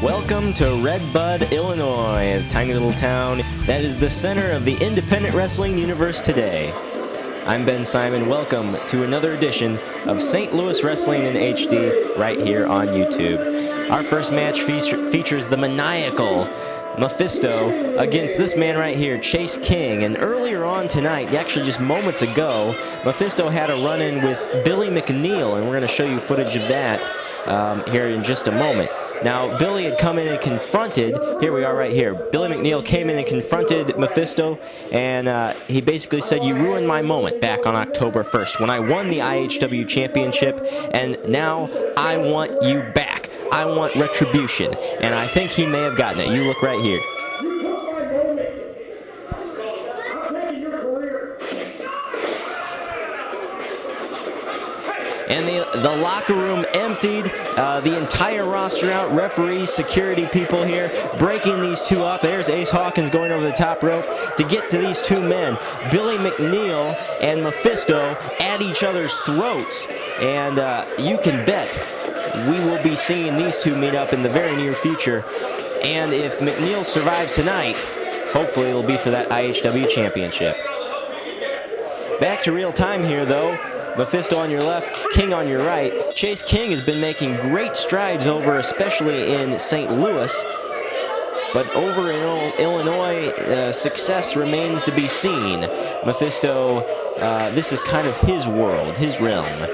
Welcome to Red Bud, Illinois, a tiny little town that is the center of the independent wrestling universe today. I'm Ben Simon. Welcome to another edition of St. Louis Wrestling in HD right here on YouTube. Our first match features the maniacal Mephisto against this man right here, Chase King. And earlier on tonight, actually just moments ago, Mephisto had a run-in with Billy McNeil, and we're going to show you footage of that here in just a moment. Now, Billy had come in and confronted, here we are right here, Billy McNeil came in and confronted Mephisto, and he basically said, "You ruined my moment back on October 1st when I won the IHW Championship, and now I want you back. I want retribution." And I think he may have gotten it. You look right here. And the locker room emptied, the entire roster out, referees, security people here, breaking these two up. There's Ace Hawkins going over the top rope to get to these two men. Billy McNeil and Mephisto at each other's throats. And you can bet we will be seeing these two meet up in the very near future. And if McNeil survives tonight, hopefully it'll be for that IHW Championship. Back to real time here, though. Mephisto on your left, King on your right. Chase King has been making great strides over, especially in St. Louis. But over in Illinois, success remains to be seen. Mephisto, this is kind of his world, his realm.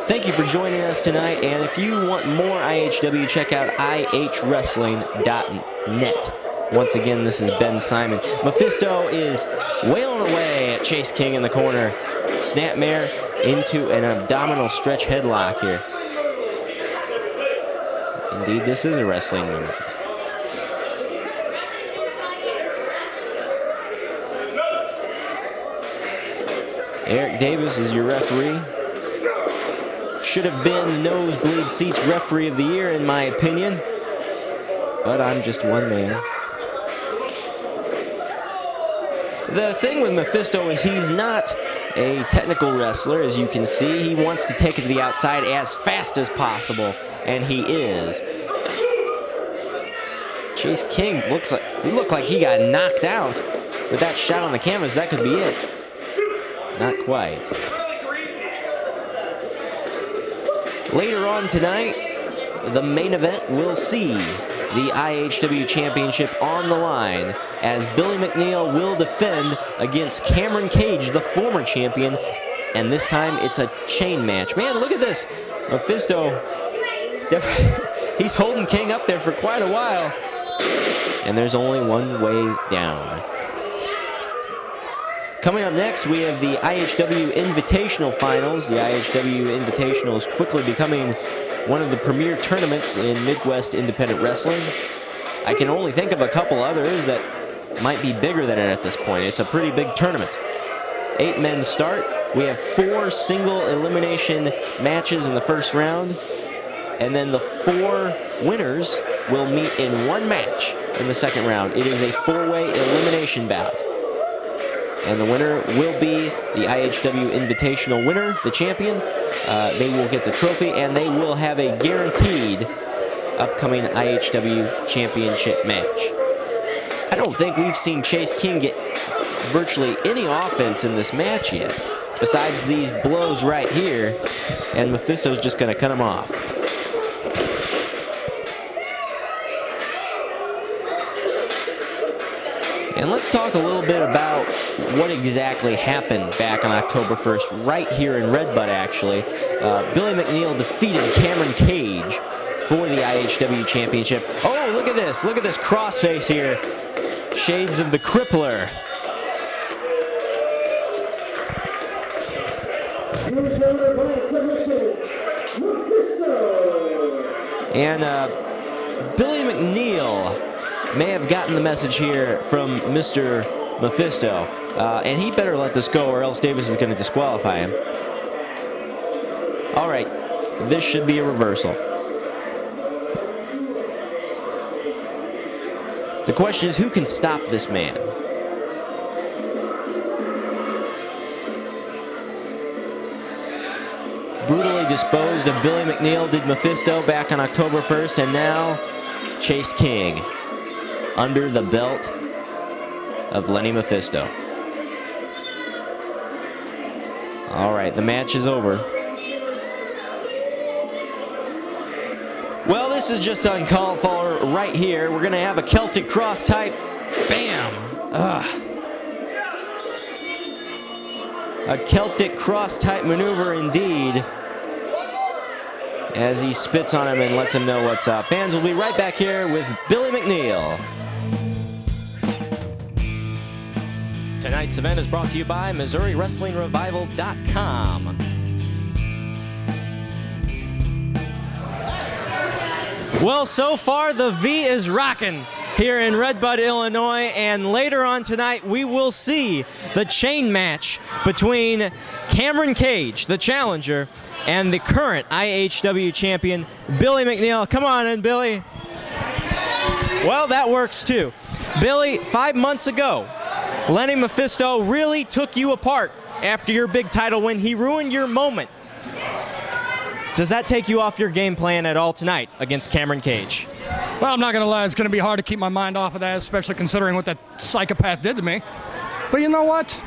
Thank you for joining us tonight, and if you want more IHW, check out ihwrestling.net. Once again, this is Ben Simon. Mephisto is wailing away at Chase King in the corner. Snapmare into an abdominal stretch headlock here. Indeed, this is a wrestling move. Eric Davis is your referee. Should have been the nosebleed seats referee of the year, in my opinion. But I'm just one man. The thing with Mephisto is he's not a technical wrestler, as you can see. He wants to take it to the outside as fast as possible, and he is. Chase King looked like he got knocked out with that shot on the canvas. That could be it. Not quite. Later on tonight, the main event will see the IHW Championship on the line, as Billy McNeil will defend against Cameron Cage, the former champion, and this time it's a chain match. Man, look at this. Mephisto, he's holding King up there for quite a while, and there's only one way down. Coming up next, we have the IHW Invitational Finals. The IHW Invitational is quickly becoming one of the premier tournaments in Midwest independent wrestling. I can only think of a couple others that might be bigger than it at this point. It's a pretty big tournament. 8 men start. We have 4 single elimination matches in the first round, and then the 4 winners will meet in one match in the second round. It is a 4-way elimination bout. And the winner will be the IHW Invitational winner, the champion. They will get the trophy, and they will have a guaranteed upcoming IHW Championship match. I don't think we've seen Chase King get virtually any offense in this match yet, besides these blows right here, and Mephisto's just going to cut him off. And let's talk a little bit about what exactly happened back on October 1st, right here in Red Bud, actually. Billy McNeil defeated Cameron Cage for the IHW Championship. Oh, look at this crossface here. Shades of the Crippler. And Billy McNeil may have gotten the message here from Mr. Mephisto, and he better let this go or else Davis is going to disqualify him. All right, this should be a reversal. The question is, who can stop this man? Brutally disposed of Billy McNeil did Mephisto back on October 1st, and now Chase King under the belt of Lenny Mephisto. All right, the match is over. Well, this is just uncalled for right here. We're going to have a Celtic cross type. Bam! A Celtic cross type maneuver indeed, as he spits on him and lets him know what's up. Fans, will be right back here with Billy McNeil. Tonight's event is brought to you by MissouriWrestlingRevival.com. Well, so far the V is rocking here in Redbud, Illinois, and later on tonight we will see the chain match between Cameron Cage, the challenger, and the current IHW champion, Billy McNeil. Come on in, Billy. Well, that works too. Billy, 5 months ago, Lenny Mephisto really took you apart after your big title win. He ruined your moment. Does that take you off your game plan at all tonight against Cameron Cage? Well, I'm not going to lie. It's going to be hard to keep my mind off of that, especially considering what that psychopath did to me. But you know what?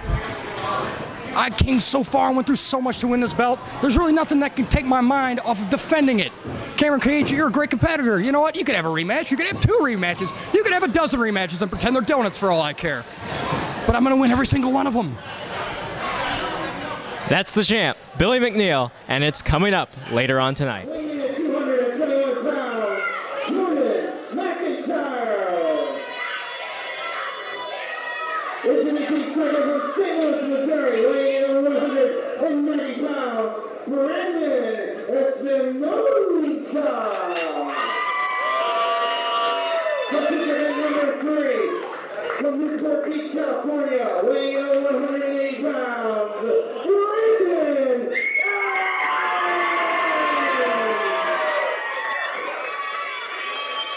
I came so far and went through so much to win this belt. There's really nothing that can take my mind off of defending it. Cameron Cage, you're a great competitor. You know what? You could have a rematch. You could have 2 rematches. You could have a dozen rematches and pretend they're donuts for all I care. But I'm going to win every single one of them. That's the champ, Billy McNeil, and it's coming up later on tonight. Weighing in at 221 pounds, McEntyre. Introducing second from St. Louis, Missouri, weighing in at 190 pounds, Espinosa. Participant number 3, from Newport Beach, California, weighing in at 180 pounds,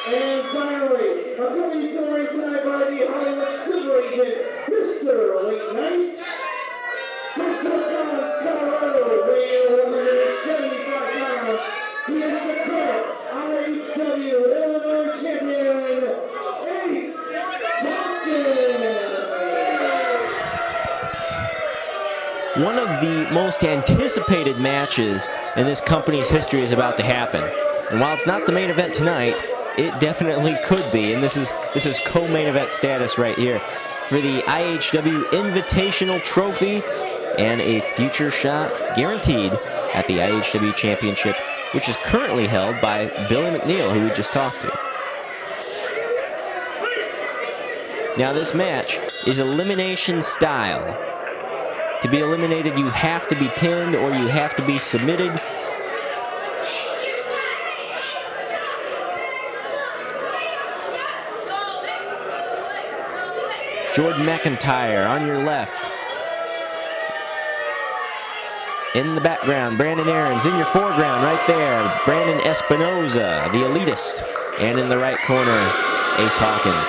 and finally, accompanied to the ring tonight by the Hollywood Silver Agent, Mr. Late Night, from Hawkins, Colorado, weighing 175 pounds. He is the current IHW Illinois Champion, Ace Hawkins. One of the most anticipated matches in this company's history is about to happen. And while it's not the main event tonight, it definitely could be. And this is co-main event status right here for the IHW Invitational Trophy and a future shot guaranteed at the IHW Championship, which is currently held by Billy McNeil, who we just talked to. Now this match is elimination style. To be eliminated, you have to be pinned or you have to be submitted. Jordan McEntyre on your left. In the background, Brandon Aarons. In your foreground, right there, Brandon Espinosa, the elitist. And in the right corner, Ace Hawkins.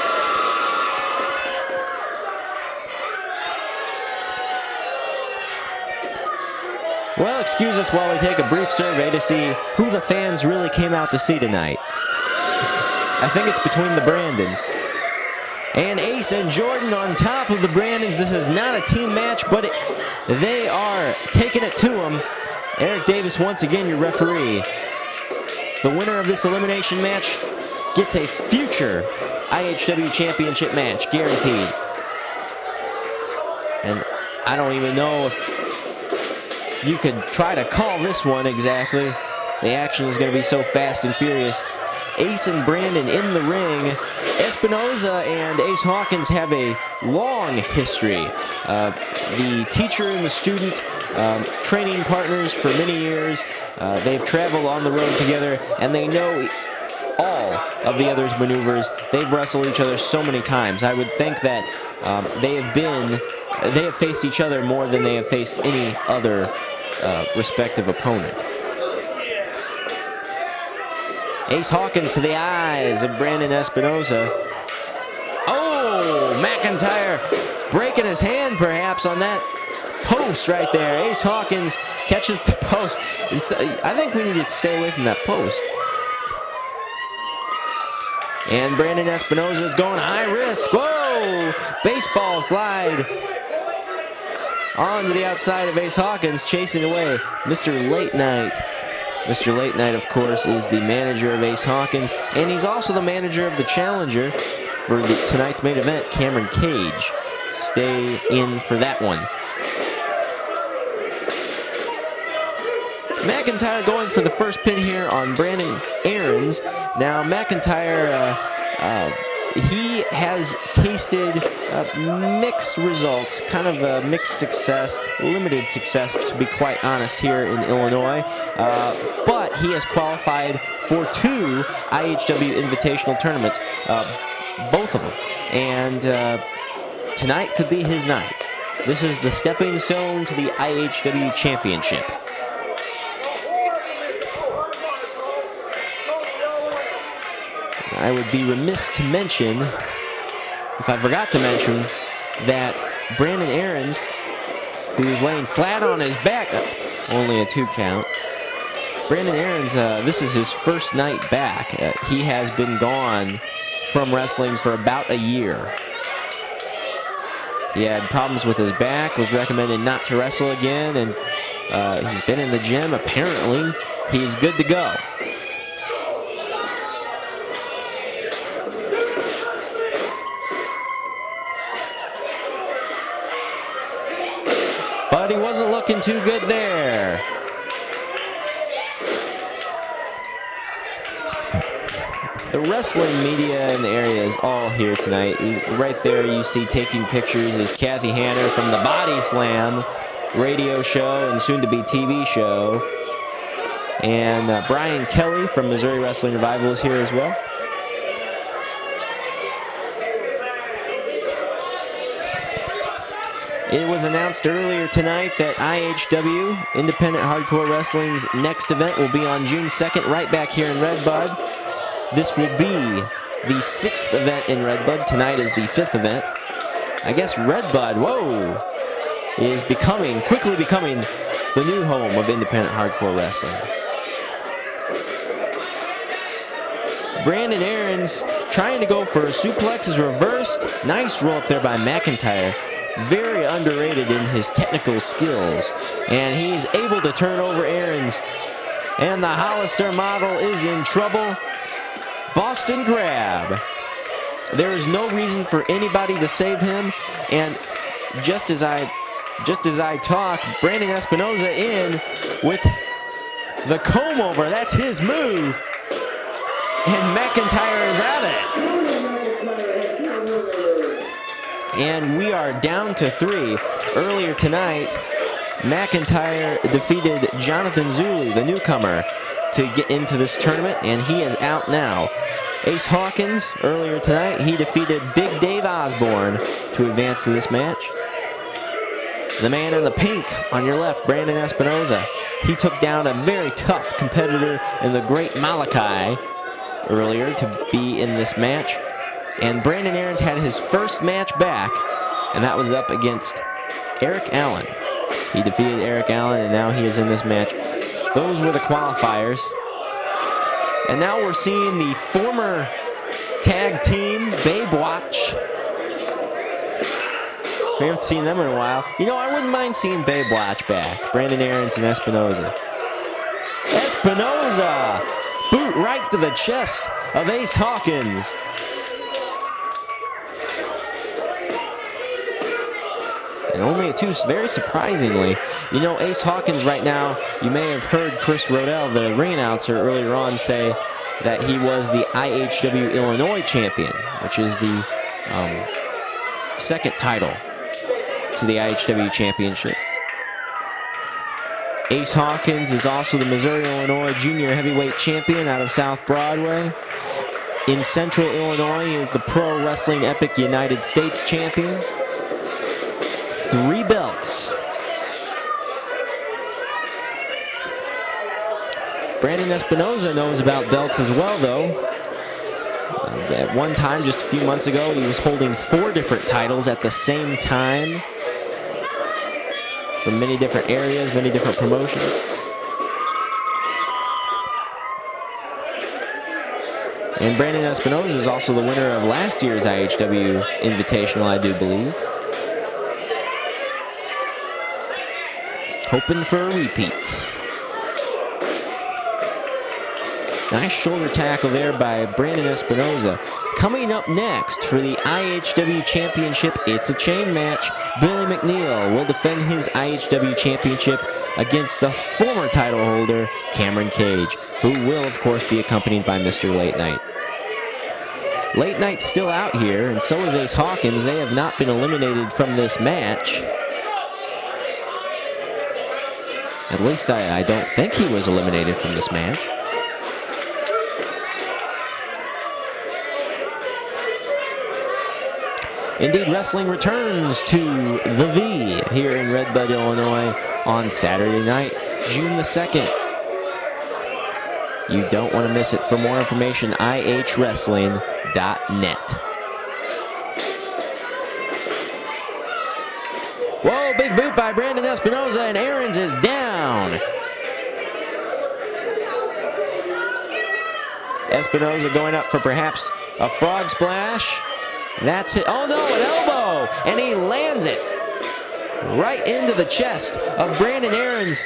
Well, excuse us while we take a brief survey to see who the fans really came out to see tonight. I think it's between the Brandons. And Ace and Jordan on top of the Brandons. This is not a team match, but they are taking it to them. Eric Davis, once again, your referee. The winner of this elimination match gets a future IHW Championship match, guaranteed. And I don't even know if you could try to call this one exactly. The action is going to be so fast and furious. Ace and Brandon in the ring. Espinosa and Ace Hawkins have a long history. The teacher and the student, training partners for many years. They've traveled on the road together, and they know all of the other's maneuvers. They've wrestled each other so many times. I would think that they have faced each other more than they have faced any other respective opponent. Ace Hawkins to the eyes of Brandon Espinosa. Oh, McEntyre breaking his hand perhaps on that post right there. Ace Hawkins catches the post. I think we need to stay away from that post. And Brandon Espinosa is going high risk. Whoa! Baseball slide onto the outside of Ace Hawkins, chasing away Mr. Late Night. Mr. Late Night, of course, is the manager of Ace Hawkins, and he's also the manager of the challenger for tonight's main event, Cameron Cage. Stay in for that one. McEntyre going for the first pin here on Brandon Aarons. Now, McEntyre, he has tasted mixed results, kind of a mixed success, limited success, to be quite honest, here in Illinois. But he has qualified for 2 IHW Invitational tournaments, both of them. And tonight could be his night. This is the stepping stone to the IHW Championship. I would be remiss to mention, if I forgot to mention, that Brandon Aarons, who is laying flat on his back, only a 2 count. Brandon Aarons, this is his first night back. He has been gone from wrestling for about a year. He had problems with his back, was recommended not to wrestle again, and he's been in the gym. Apparently, he's good to go. But he wasn't looking too good there. The wrestling media in the area is all here tonight. Right there you see taking pictures is Kathy Hanner from the Body Slam radio show and soon-to-be TV show. And Brian Kelly from Missouri Wrestling Revival is here as well. It was announced earlier tonight that IHW, Independent Hardcore Wrestling's next event, will be on June 2nd, right back here in Redbud. This will be the 6th event in Redbud. Tonight is the 5th event. I guess Redbud, whoa, is quickly becoming the new home of independent hardcore wrestling. Brandon Aarons trying to go for a suplex, is reversed. Nice roll up there by McEntyre. Very underrated in his technical skills. And he's able to turn over Aarons. And the Hollister model is in trouble. Boston Crab. There is no reason for anybody to save him. And just as I talk, Brandon Espinosa in with the comb over. That's his move. And McEntyre is at it. And we are down to 3. Earlier tonight, McEntyre defeated Jonathan Zuli, the newcomer, to get into this tournament, and he is out now. Ace Hawkins, earlier tonight, he defeated Big Dave Osborne to advance to this match. The man in the pink on your left, Brandon Espinosa, he took down a very tough competitor in the Great Malachi earlier to be in this match. And Brandon Aarons had his first match back, and that was up against Eric Allen. He defeated Eric Allen, and now he is in this match. Those were the qualifiers. And now we're seeing the former tag team, Babe Watch. We haven't seen them in a while. You know, I wouldn't mind seeing Babe Watch back. Brandon Aarons and Espinosa. Espinosa! Boot right to the chest of Ace Hawkins. And only a 2, very surprisingly. You know, Ace Hawkins right now, you may have heard Chris Rodell, the ring announcer, earlier on say that he was the IHW Illinois champion, which is the second title to the IHW Championship. Ace Hawkins is also the Missouri-Illinois Junior Heavyweight Champion out of South Broadway. In Central Illinois, he is the Pro Wrestling Epic United States Champion. 3 belts. Brandon Espinosa knows about belts as well, though. At one time, just a few months ago, he was holding 4 different titles at the same time from many different areas, many different promotions. And Brandon Espinosa is also the winner of last year's IHW Invitational, I do believe. Hoping for a repeat. Nice shoulder tackle there by Brandon Espinosa. Coming up next for the IHW Championship, it's a chain match. Billy McNeil will defend his IHW Championship against the former title holder, Cameron Cage, who will, of course, be accompanied by Mr. Late Night. Late Night's still out here, and so is Ace Hawkins. They have not been eliminated from this match. At least I don't think he was eliminated from this match. Indeed, wrestling returns to the V here in Red Bud, Illinois on Saturday night, June the 2nd. You don't want to miss it. For more information, ihwrestling.net. Whoa, big boot by Brandon Espinosa, and Aarons is down. Espinosa going up for perhaps a frog splash. That's it. Oh no, an elbow! And he lands it right into the chest of Brandon Aarons.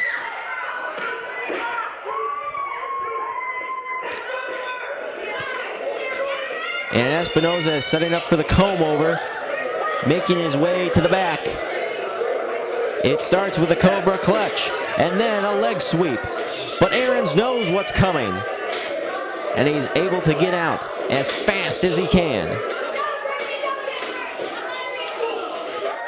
And Espinosa is setting up for the comb over, making his way to the back. It starts with a Cobra clutch and then a leg sweep. But Aarons knows what's coming, and he's able to get out as fast as he can.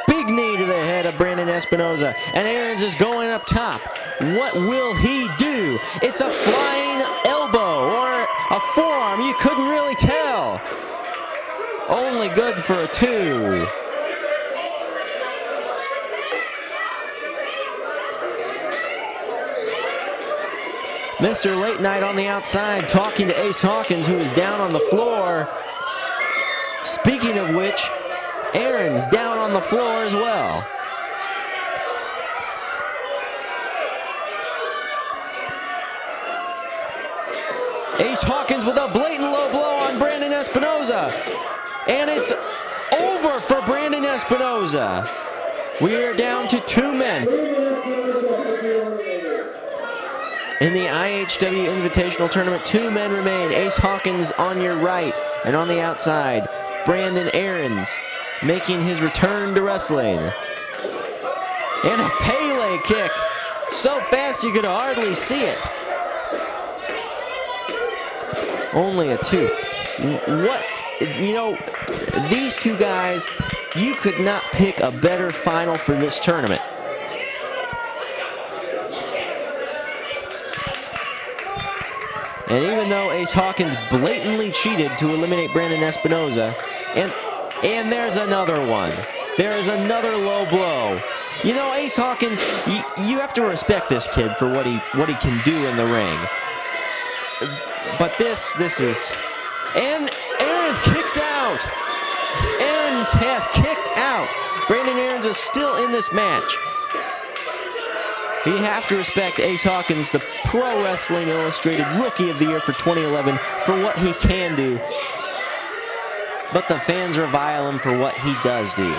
Big knee to the head of Brandon Espinosa, and Aarons is going up top. What will he do? It's a flying elbow or a forearm. You couldn't really tell. Only good for a 2. Mr. Late Night on the outside talking to Ace Hawkins, who is down on the floor. Speaking of which, Aarons down on the floor as well. Ace Hawkins with a blatant low blow on Brandon Espinosa. And it's over for Brandon Espinosa. We are down to 2 men. In the IHW Invitational Tournament, 2 men remain. Ace Hawkins on your right, and on the outside, Brandon Aarons making his return to wrestling. And a Pele kick. So fast you could hardly see it. Only a 2. What, you know, these 2 guys, you could not pick a better final for this tournament. And even though Ace Hawkins blatantly cheated to eliminate Brandon Espinosa, and there's another one. There is another low blow. You know, Ace Hawkins, you have to respect this kid for what he can do in the ring. But this is, and Aarons kicks out. Aarons has kicked out. Brandon Aarons is still in this match. You have to respect Ace Hawkins, the Pro Wrestling Illustrated Rookie of the Year for 2011, for what he can do. But the fans revile him for what he does do.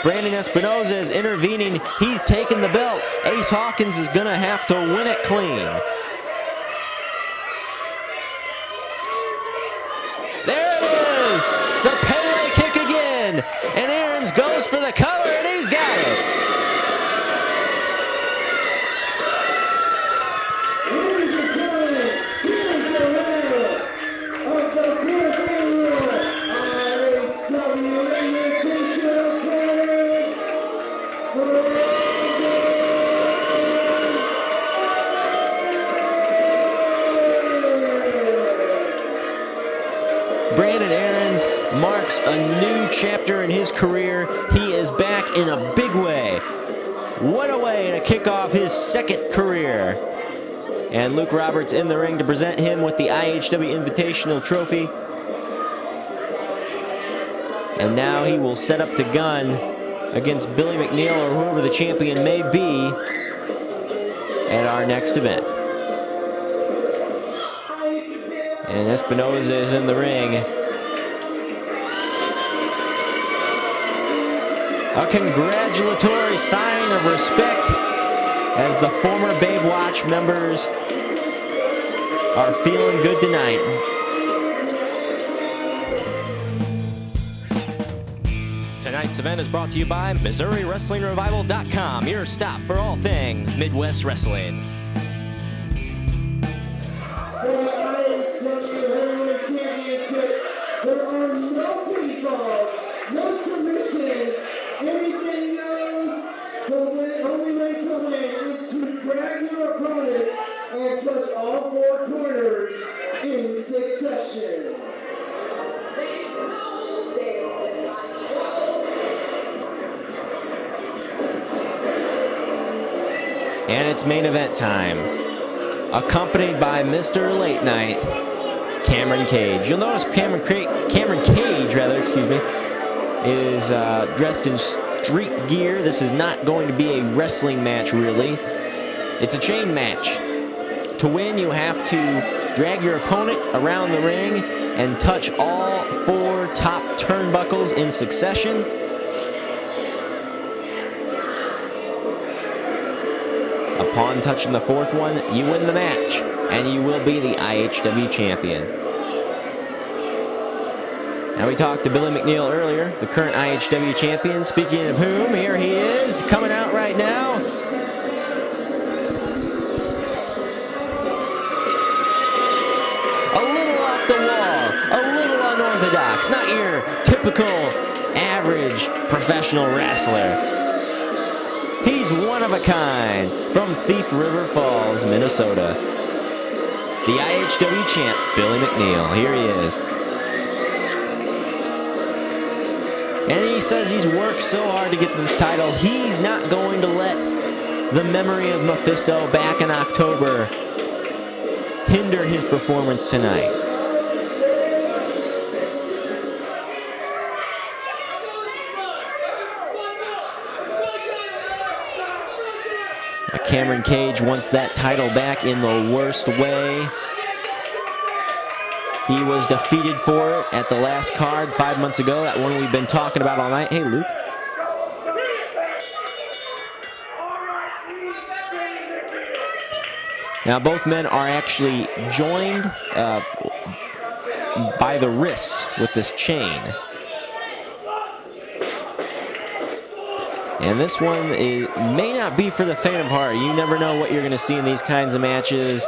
Brandon Espinosa is intervening. He's taken the belt. Ace Hawkins is going to have to win it clean. There it is! The Pele kick again! And Aarons goes for the cover, and he's got it! Brandon Aarons marks a new chapter in his career. He is back in a big way. What a way to kick off his 2nd career. And Luke Roberts in the ring to present him with the IHW Invitational Trophy. And now he will set up to gun against Billy McNeil or whoever the champion may be at our next event. And Espinosa is in the ring. A congratulatory sign of respect as the former Babe Watch members are feeling good tonight. Tonight's event is brought to you by MissouriWrestlingRevival.com, your stop for all things Midwest Wrestling. For the IHW Championship, there are no pinfalls, no submissions, anything goes. The only way to win is to drag your opponent and touch all four corners in succession. And it's main event time. Accompanied by Mr. Late Night, Cameron Cage. You'll notice Cameron Cage, is dressed in street gear. This is not going to be a wrestling match, really. It's a chain match. To win, you have to drag your opponent around the ring and touch all four top turnbuckles in succession. Upon touching the fourth one, you win the match, and you will be the IHW champion. Now, we talked to Billy McNeil earlier, the current IHW champion. Speaking of whom, here he is, coming out right now. A little off the wall, a little unorthodox, not your typical average professional wrestler. He's one of a kind from Thief River Falls, Minnesota. The IHW champ, Billy McNeil. Here he is. And he says he's worked so hard to get to this title, he's not going to let the memory of Mephisto back in October hinder his performance tonight. Cameron Cage wants that title back in the worst way. He was defeated for it at the last card 5 months ago, that one we've been talking about all night. Hey, Luke. Now, both men are actually joined by the wrists with this chain. And this one may not be for the faint of heart. You never know what you're going to see in these kinds of matches.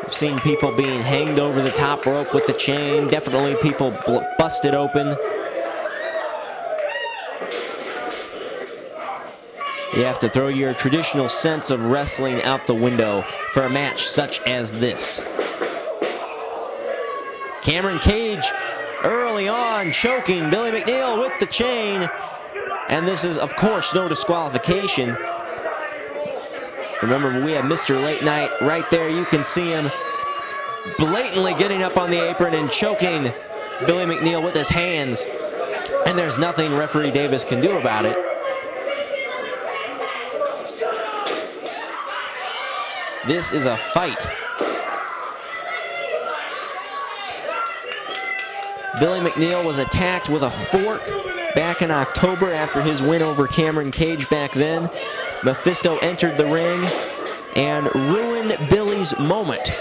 I've seen people being hanged over the top rope with the chain. Definitely people busted open. You have to throw your traditional sense of wrestling out the window for a match such as this. Cameron Cage early on choking Billy McNeil with the chain. And this is, of course, no disqualification. Remember, we have Mr. Late Night right there. You can see him blatantly getting up on the apron and choking Billy McNeil with his hands. And there's nothing referee Davis can do about it. This is a fight. Billy McNeil was attacked with a fork back in October after his win over Cameron Cage back then. Mephisto entered the ring and ruined Billy's moment.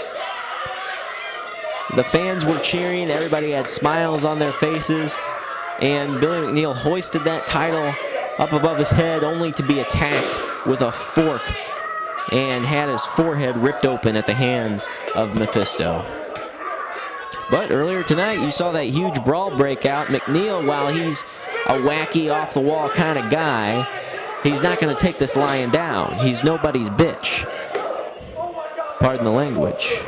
The fans were cheering, everybody had smiles on their faces, and Billy McNeil hoisted that title up above his head only to be attacked with a fork and had his forehead ripped open at the hands of Mephisto. But earlier tonight, you saw that huge brawl break out. McNeil, while he's a wacky, off-the-wall kind of guy, he's not going to take this lying down. He's nobody's bitch. Pardon the language.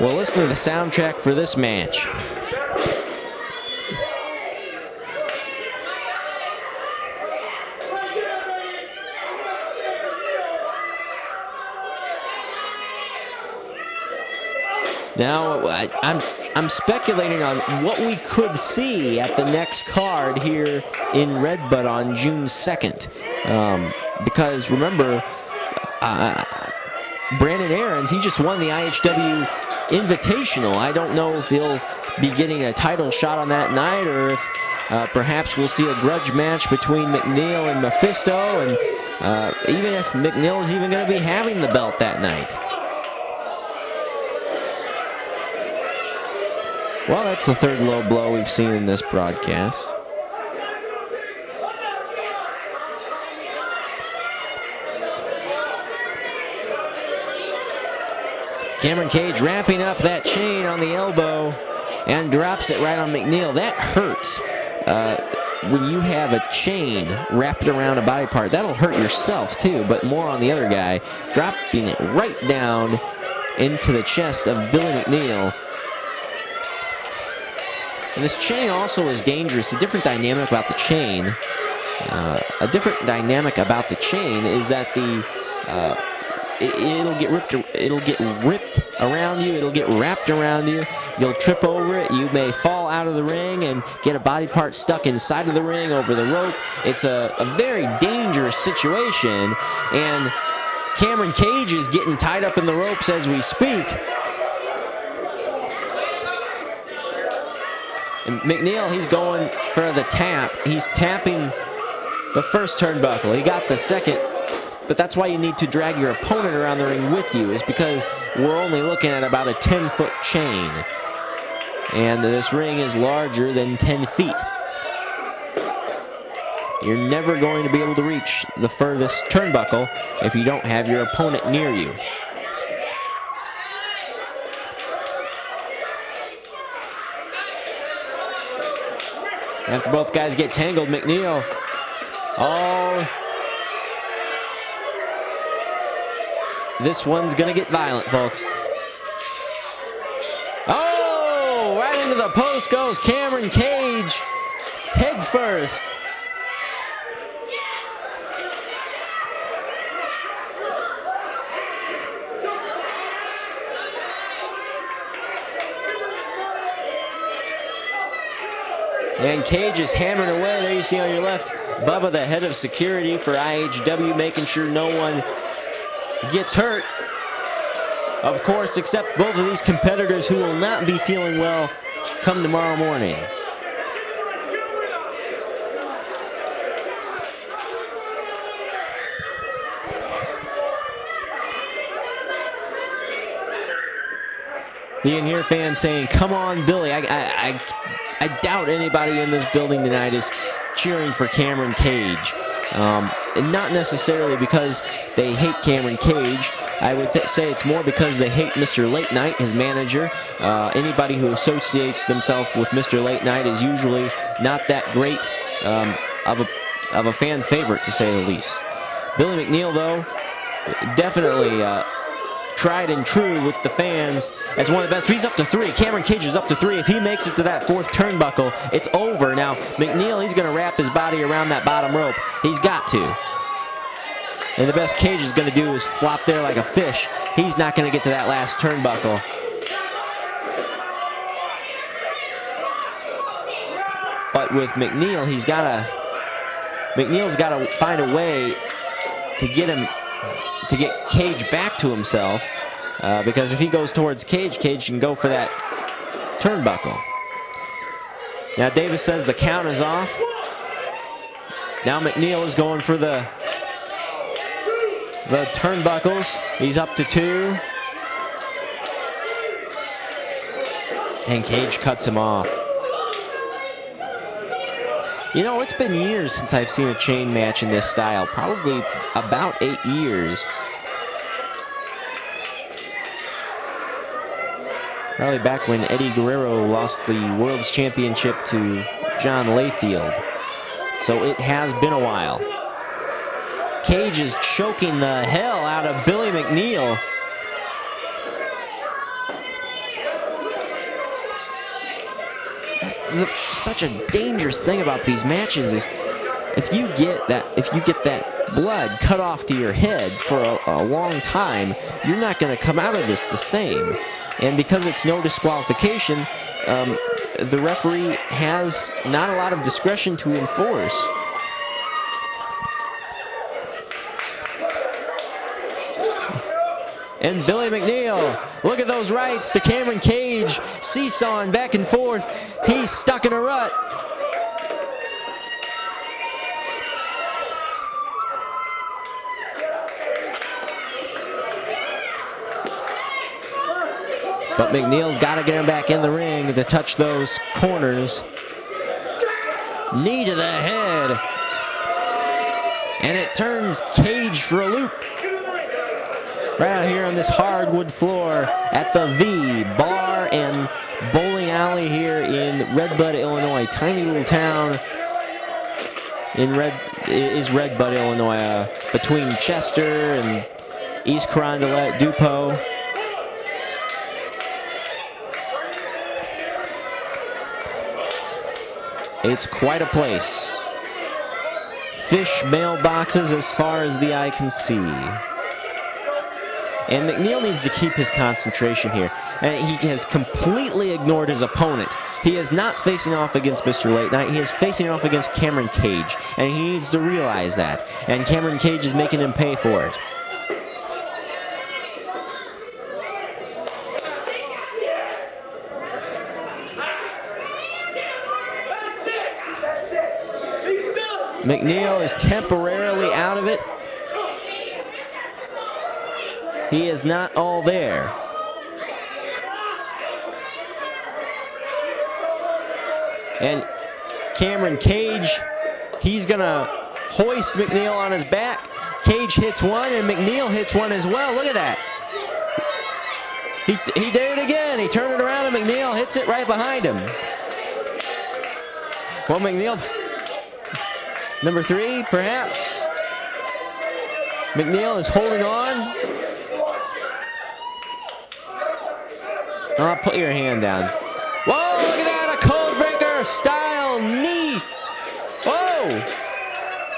Well, listen to the soundtrack for this match. Now, I'm speculating on what we could see at the next card here in Redbud on June 2nd. Because remember, Brandon Aarons, he just won the IHW Invitational. I don't know if he'll be getting a title shot on that night, or if perhaps we'll see a grudge match between McNeil and Mephisto, and even if McNeil is even going to be having the belt that night. Well, that's the third low blow we've seen in this broadcast. Cameron Cage wrapping up that chain on the elbow and drops it right on McNeil. That hurts. When you have a chain wrapped around a body part, that'll hurt yourself too, but more on the other guy. Dropping it right down into the chest of Billy McNeil. And this chain also is dangerous. A different dynamic about the chain. Is that it'll get ripped around you. It'll get wrapped around you. You'll trip over it. You may fall out of the ring and get a body part stuck inside of the ring over the rope. It's a very dangerous situation. And Cameron Cage is getting tied up in the ropes as we speak. And McNeil, he's going for the tap. He's tapping the first turnbuckle. He got the second, but that's why you need to drag your opponent around the ring with you, is because we're only looking at about a 10-foot chain. And this ring is larger than 10 feet. You're never going to be able to reach the furthest turnbuckle if you don't have your opponent near you. After both guys get tangled, McNeil, this one's gonna get violent, folks. Oh, right into the post goes Cameron Cage, head first. And Cage is hammering away. There you see on your left, Bubba, the head of security for IHW, making sure no one gets hurt. Of course, except both of these competitors who will not be feeling well come tomorrow morning. You can hear fans saying, "Come on, Billy." I doubt anybody in this building tonight is cheering for Cameron Cage. And not necessarily because they hate Cameron Cage. I would say it's more because they hate Mr. Late Night, his manager. Anybody who associates themselves with Mr. Late Night is usually not that great of a fan favorite, to say the least. Billy McNeil, though, definitely tried and true with the fans as one of the best. He's up to 3. Cameron Cage is up to 3. If he makes it to that 4th turnbuckle, it's over. Now, McNeil, he's going to wrap his body around that bottom rope. He's got to. And the best Cage is going to do is flop there like a fish. He's not going to get to that last turnbuckle. But with McNeil, McNeil's got to find a way to get Cage back to himself, because if he goes towards Cage, Cage can go for that turnbuckle. Now Davis says the count is off. Now McNeil is going for the turnbuckles. He's up to 2. And Cage cuts him off. You know, it's been years since I've seen a chain match in this style. Probably about 8 years. Probably back when Eddie Guerrero lost the World's Championship to John Layfield. So it has been a while. Cage is choking the hell out of Billy McNeil. Such a dangerous thing about these matches is if you get that blood cut off to your head for a long time, you're not going to come out of this the same. And because it's no disqualification, the referee has not a lot of discretion to enforce. And Billy McNeil, look at those rights to Cameron Cage, seesawing back and forth. He's stuck in a rut. But McNeil's got to get him back in the ring to touch those corners. Knee to the head. And it turns Cage for a loop. Right out here on this hardwood floor at the V Bar and Bowling Alley here in Redbud, Illinois. Tiny little town in Redbud, Illinois, between Chester and East Carondelet, Dupo. It's quite a place. Fish mailboxes as far as the eye can see. And McNeil needs to keep his concentration here. And he has completely ignored his opponent. He is not facing off against Mr. Late Night. He is facing off against Cameron Cage. And he needs to realize that. And Cameron Cage is making him pay for it. McNeil is temporarily out of it. He is not all there. And Cameron Cage, he's gonna hoist McNeil on his back. Cage hits one and McNeil hits one as well. Look at that. He did it again. He turned it around and McNeil hits it right behind him. Well, McNeil, number 3, perhaps. McNeil is holding on. Oh, put your hand down. Whoa, look at that, a code breaker style knee. Whoa,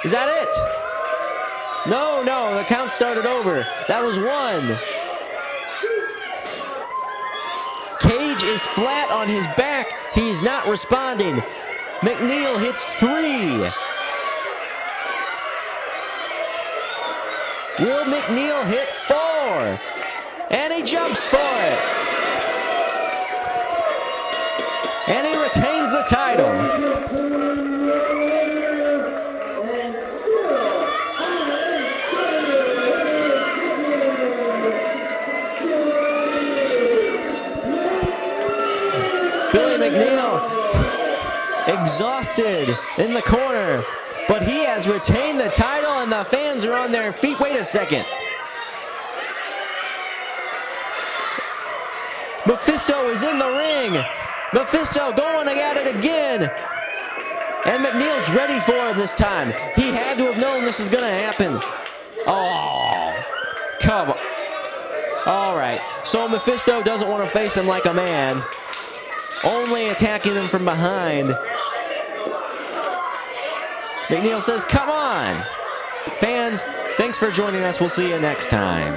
is that it? No, the count started over. That was 1. Cage is flat on his back. He's not responding. McNeil hits 3. Will McNeil hit 4? And he jumps for it. And he retains the title. Billy McNeil, exhausted in the corner, but he has retained the title and the fans are on their feet. Wait a second. Mephisto is in the ring. Mephisto going at it again. And McNeil's ready for him this time. He had to have known this is going to happen. Oh, come on. All right, so Mephisto doesn't want to face him like a man, only attacking him from behind. McNeil says, come on. Fans, thanks for joining us. We'll see you next time.